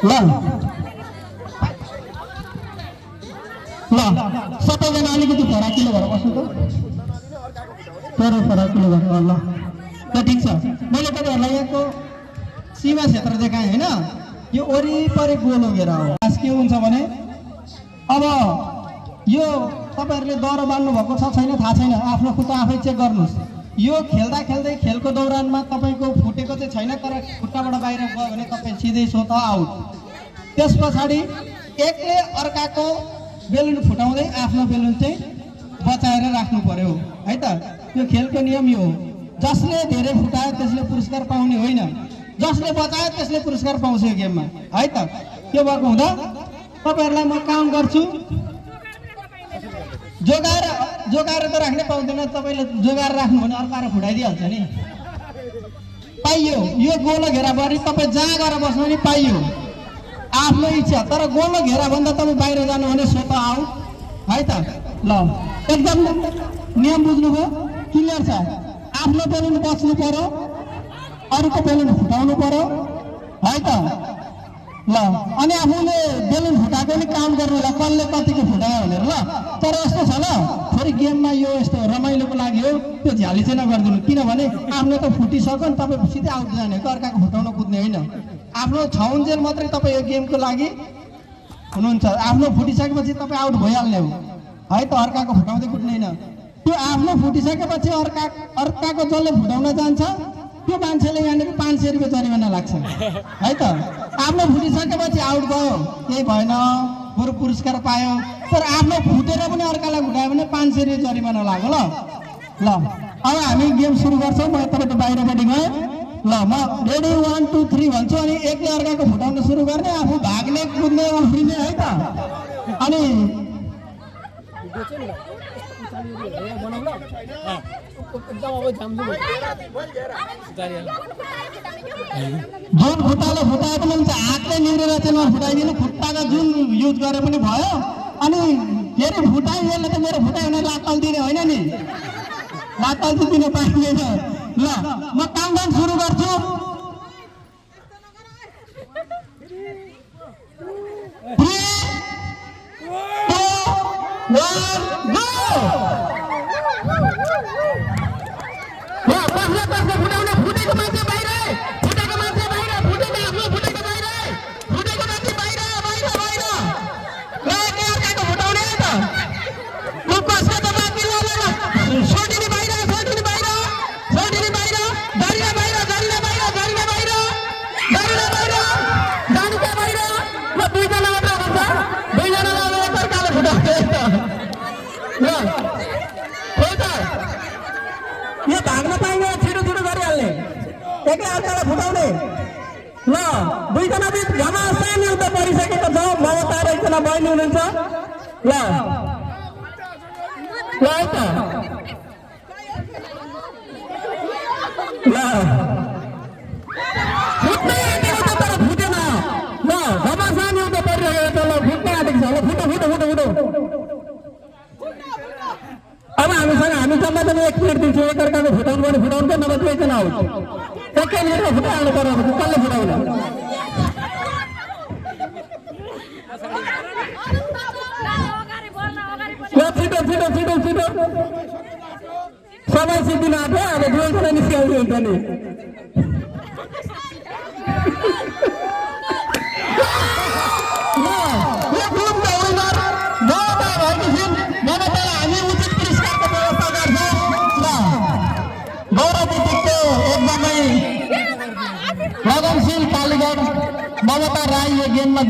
ल ल सबैजना अलिकति फराकिलो भएर बस्नु त तर फराकिलो भएर ल ल ठिक छ। मैले तपाईँहरूलाई यहाँको सीमा क्षेत्र देखाएँ होइन, यो वरिपरि गोलो घेरा हो। खास के हुन्छ भने अब यो तपाईँहरूले दरो बाँध्नु भएको छ छैन थाहा छैन, आफ्नो खुट्टा आफै चेक गर्नुहोस्। यो खेल्दा खेल्दै खेलको दौरानमा तपाईँको फुटेको चाहिँ छैन, तर खुट्टाबाट बाहिर गयो भने तपाईँ सिधै स्वतः आउट। त्यस पछाडि एकले अर्काको बेलुन फुटाउँदै आफ्नो बेलुन चाहिँ बचाएर राख्नु पर्यो है त। यो खेलको नियम यो हो, जसले धेरै फुटायो त्यसले पुरस्कार पाउने होइन, जसले बचायो त्यसले पुरस्कार पाउँछ यो गेममा है त। त्यो भएको हुँदा तपाईँहरूलाई म काउन्ट गर्छु। जोगाएर त राख्नै पाउँदैन, तपाईँले जोगाएर राख्नु भने अर्काएर फुटाइदिइहाल्छ नि। पाइयो यो गोलो घेराभरि तपाईँ जहाँ गएर बस्नु नि पाइयो, आफ्नो इच्छा। तर गोलो घेराभन्दा तपाईँ बाहिर जानु भने स्वतः आउट है त। ल एकदम नियम बुझ्नुभयो, क्लियर छ। आफ्नो बेलुन बच्नु पर्यो, अरूको बेलुन फुटाउनु पर्यो है त। ल अनि आफूले बेलुन फुटाएको नि काउन्ट गर्नु होला, कसले कतिको फुटायो भनेर। ल तर यस्तो छ ल, फेरि गेममा यो यस्तो रमाइलोको लागि हो, त्यो झ्याली चाहिँ नगरिदिनु। किनभने आफ्नो त फुटिसक्यो नि, तपाईँ सिधै आउट जाने हो, अर्काको फुटाउन कुद्ने होइन। आफ्नो छाउन्जेल मात्रै तपाईँ यो गेमको लागि हुनुहुन्छ। आफ्नो फुटिसकेपछि तपाईँ आउट भइहाल्ने हो है त, अर्काको फुटाउँदै कुद्ने होइन। त्यो आफ्नो फुटिसकेपछि अर्काको जसले फुटाउन जान्छ त्यो मान्छेले यहाँनिर 500 रुपियाँ जरिवाना लाग्छ है त। आफ्नो फुटिसकेपछि आउट भयो, केही भएन, बरु पुरस्कार पायो। तर आफ्नो फुटेर पनि अर्कालाई फुटायो भने 500 रुपियाँ जरिवाना लाग्यो। ल अब हामी गेम सुरु गर्छौँ। म यताबाट बाहिरपट्टि गएँ। ल म रेडी 1 2 3 भन्छु, अनि एकले अर्काको फुटाउन सुरु गर्ने, आफू भाग्ने कुद्ने उफ्रिने है त। अनि जुन खुट्टाले फुटाए पनि हुन्छ, हातले निम्रेर चाहिँ नफुटाइदिनु, खुट्टाको जुन युज गरे पनि भयो। अनि फेरि फुटाइ यसले त मेरो फुटाइ भने लातल दिने होइन नि, लातल चाहिँ दिनु पाइँदैन। ल म काउन्टडाउन सुरु गर्छु। 3 2 1 गो। फुटेको मान्छे बाहिर, फुटेको मान्छे बाहिर, फुटेको आफ्नो फुटेको बाहिर, फुटेको मान्छे बाहिर बाहिर बाहिर। ल के अर्काको फुटाउने है त, म कसको त बाँकी ल सोटिनी बाहिर, सोटिनी बाहिर, सोटिनी बाहिर, जरिना बाहिर, जरिना बाहिर, जरिना बाहिर, जरिना बाहिर, जानुका बाहिर। ल दुईजना मात्र हुन्छ, दुईजनालाई अब अर्काले फुटाउने है त। ल हो त, यो भाग्न पाइँदैन, छिटो छिटो गरिहाल्ने, एक्लै अर्कालाई फुटाउने। ल दुईजना बिच घमासान युद्ध परिसकेको छ। ममता र एकजना बहिनी हुनुहुन्छ। ल ल है त, ल फुट्नै आँटेको छ तर फुटेन। ल घमासान युद्ध परिरहेको छ। ल फुट्नै आँटेको छ। ल फुटो फुटो फुटो फुटो। अब हामीसँग चाहिँ 1 मिनट दिन्छु, एकअर्काको फुटाउनु भने फुटाउनु, नभए दुईजना आउट। एकै मिनटमा फुटाइहाल्नु पर्यो, कसले फुटाउने। छिटो छिटो छिटो छिटो, समय सिद्धिन आँट्यो। अब दुईजना निस्किहाल्नु हुन्छ नि। लगनशील कालीगढ ममता राई यो गेममा